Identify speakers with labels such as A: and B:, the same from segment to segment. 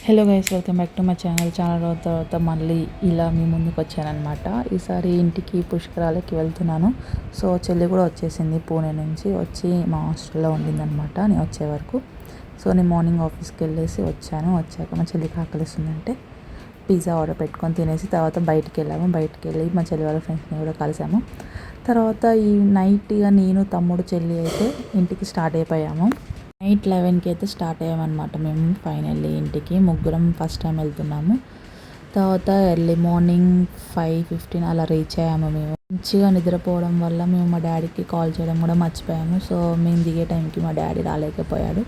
A: Hello guys, welcome back to my channel. చాలా రోజుల తర్వాత మళ్ళీ ఇలా మీ ముందుకు వచ్చానమాట. ఈసారి ఇంటికి పుష్కరాలకి వెళ్తున్నాను. సో చెల్లి కూడా వచ్చేసింది పూణే నుంచి. వచ్చి మా హాస్టల్లో ఉండిందనమాట నేను వచ్చే వరకు. సో నేను మార్నింగ్ ఆఫీస్కి వెళ్ళేసి వచ్చాక మా చెల్లికి ఆకలిస్తుందంటే పిజ్జా ఆర్డర్ పెట్టుకొని తినేసి తర్వాత బయటికి వెళ్ళి మా చెల్లి వాళ్ళ ఫ్రెండ్స్ని కూడా కలిసాము. తర్వాత ఈ నైట్ ఇక నేను తమ్ముడు చెల్లి అయితే ఇంటికి స్టార్ట్ అయిపోయాము. నైట్ 11కి అయితే స్టార్ట్ అయ్యామన్నమాట. మేము ఫైనల్లీ ఇంటికి ముగ్గురం ఫస్ట్ టైం వెళ్తున్నాము. తర్వాత ఎర్లీ మార్నింగ్ 5:15 అలా రీచ్ అయ్యాము. మేము మంచిగా నిద్రపోవడం వల్ల మేము మా డాడీకి కాల్ చేయడం కూడా మర్చిపోయాము. సో మేము దిగే టైంకి మా డాడీ రాలేకపోయాడు.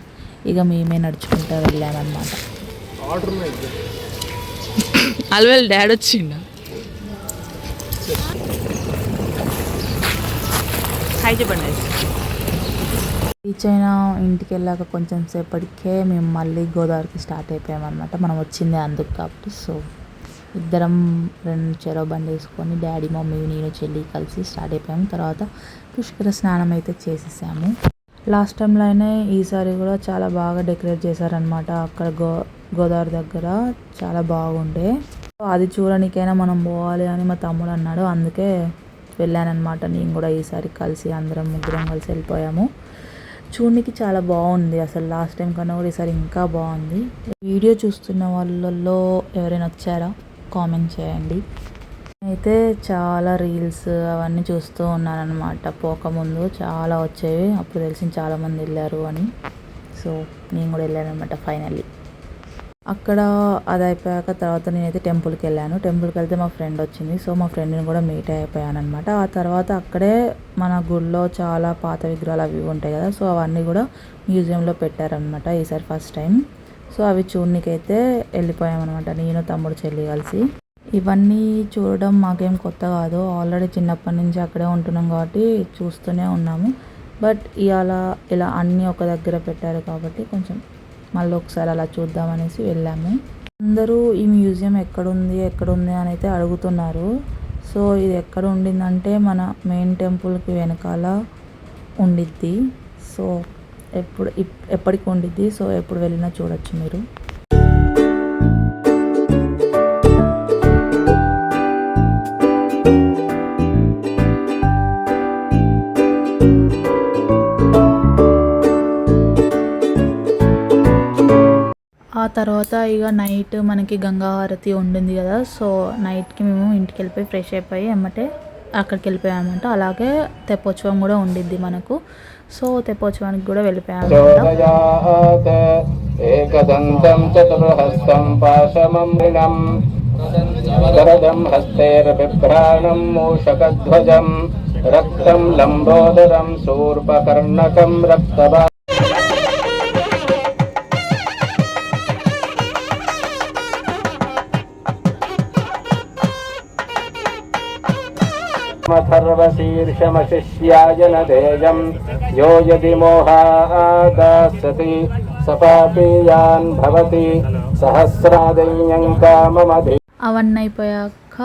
A: ఇక మేమే నడుచుకుంటూ వెళ్ళామన్నమాట. అల్వెల్ డాడీ వచ్చిండ. హాయ్ చెప్పండి. రీచ్ అయినా ఇంటికి వెళ్ళాక కొంచెం సేపటికే మేము మళ్ళీ గోదావరికి స్టార్ట్ అయిపోయామన్నమాట. మనం వచ్చింది అందుకు కాబట్టి. సో ఇద్దరం చెరో బండి వేసుకొని డాడీ మమ్మీ నేను చెల్లి కలిసి స్టార్ట్ అయిపోయాము. తర్వాత పుష్కర స్నానం అయితే చేసేసాము. లాస్ట్ టైంలో అయినా ఈసారి కూడా చాలా బాగా డెకరేట్ చేశారనమాట. అక్కడ గోదావరి దగ్గర చాలా బాగుండే. అది చూడడానికైనా మనం పోవాలి అని మా తమ్ముడు అన్నాడు. అందుకే వెళ్ళానమాట. నేను కూడా ఈసారి అందరం ముగ్గురం కలిసి వెళ్ళిపోయాము. చూడడానికి చాలా బాగుంది. అసలు లాస్ట్ టైం కన్నా కూడా ఈసారి ఇంకా బాగుంది. వీడియో చూస్తున్న వాళ్ళల్లో ఎవరైనా వచ్చారా కామెంట్ చేయండి. అయితే చాలా రీల్స్ అవన్నీ చూస్తూ ఉన్నానమాట. పోకముందు చాలా వచ్చేవి. అప్పుడు తెలిసింది చాలామంది వెళ్ళారు అని. సో నేను కూడా వెళ్ళానమాట ఫైనల్లీ. అక్కడ అది అయిపోయాక తర్వాత నేనైతే టెంపుల్కి వెళ్తే మా ఫ్రెండ్ వచ్చింది. సో మా ఫ్రెండ్ని కూడా మీట్ అయిపోయాను అనమాట. ఆ తర్వాత అక్కడే మన గుడిలో చాలా పాత విగ్రహాలు అవి ఉంటాయి కదా. సో అవన్నీ కూడా మ్యూజియంలో పెట్టారనమాట ఈసారి ఫస్ట్ టైం. సో అవి చూడనికైతే వెళ్ళిపోయామన్నమాట నేను తమ్ముడు చెల్లి కలిసి. ఇవన్నీ చూడడం మాకేం కొత్త కాదు. ఆల్రెడీ చిన్నప్పటి నుంచి అక్కడే ఉంటున్నాం కాబట్టి చూస్తూనే ఉన్నాము. బట్ ఇలా అన్నీ ఒక దగ్గర పెట్టారు కాబట్టి కొంచెం మళ్ళీ ఒకసారి అలా చూద్దామనేసి వెళ్ళాము. అందరూ ఈ మ్యూజియం ఎక్కడుంది అని అయితే అడుగుతున్నారు. సో ఇది ఎక్కడ ఉండిందంటే మన మెయిన్ టెంపుల్కి వెనకాల ఉండిద్ది. సో ఎప్పటికి ఉండిద్ది. సో ఎప్పుడు వెళ్ళినా చూడొచ్చు మీరు. ఆ తర్వాత ఇక నైట్ మనకి గంగా హారతి ఉండింది కదా. సో నైట్కి మేము ఇంటికి వెళ్ళిపోయి ఫ్రెష్ అయిపోయి ఎమ్మటే అక్కడికి వెళ్ళిపోయామన్నమాట. అలాగే తెప్పోత్సవం కూడా ఉండిద్ది మనకు. సో తెప్పోత్సవానికి కూడా వెళ్ళిపోయాము. రక్తం లంబోదరం శూర్పకర్ణకం రక్తబా శీర్షమశిష్యాయనదేయం యో యది మోహాదాసతి సపాపీయాన్ భవతి సహస్రాదయ్యం కామమధి. అవన్నీ అయిపోయాక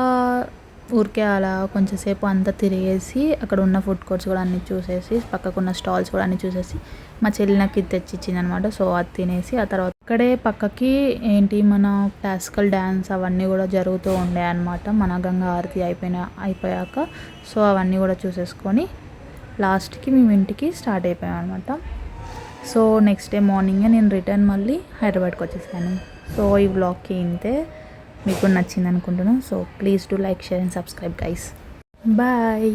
A: ఊరికే అలా కొంచెంసేపు అంతా తిరిగేసి అక్కడ ఉన్న ఫుడ్ కోర్ట్స్ కూడా అన్నీ చూసేసి పక్కకున్న స్టాల్స్ కూడా అన్నీ చూసేసి మా చెల్లి నాకు ఇది తెచ్చిచ్చింది అనమాట. సో అది తినేసి ఆ తర్వాత అక్కడే పక్కకి మన క్లాసికల్ డ్యాన్స్ అవన్నీ కూడా జరుగుతూ ఉండే అనమాట. మన గంగా హారతి అయిపోయాక సో అవన్నీ కూడా చూసేసుకొని లాస్ట్కి మేము ఇంటికి స్టార్ట్ అయిపోయాం అనమాట. సో నెక్స్ట్ డే మార్నింగే నేను రిటర్న్ మళ్ళీ హైదరాబాద్కి వచ్చేసాను. సో ఈ వ్లాగ్కి ఇంతే. మీకు నచ్చింది అనుకుంటున్నాను. So please do like, share and subscribe guys. Bye.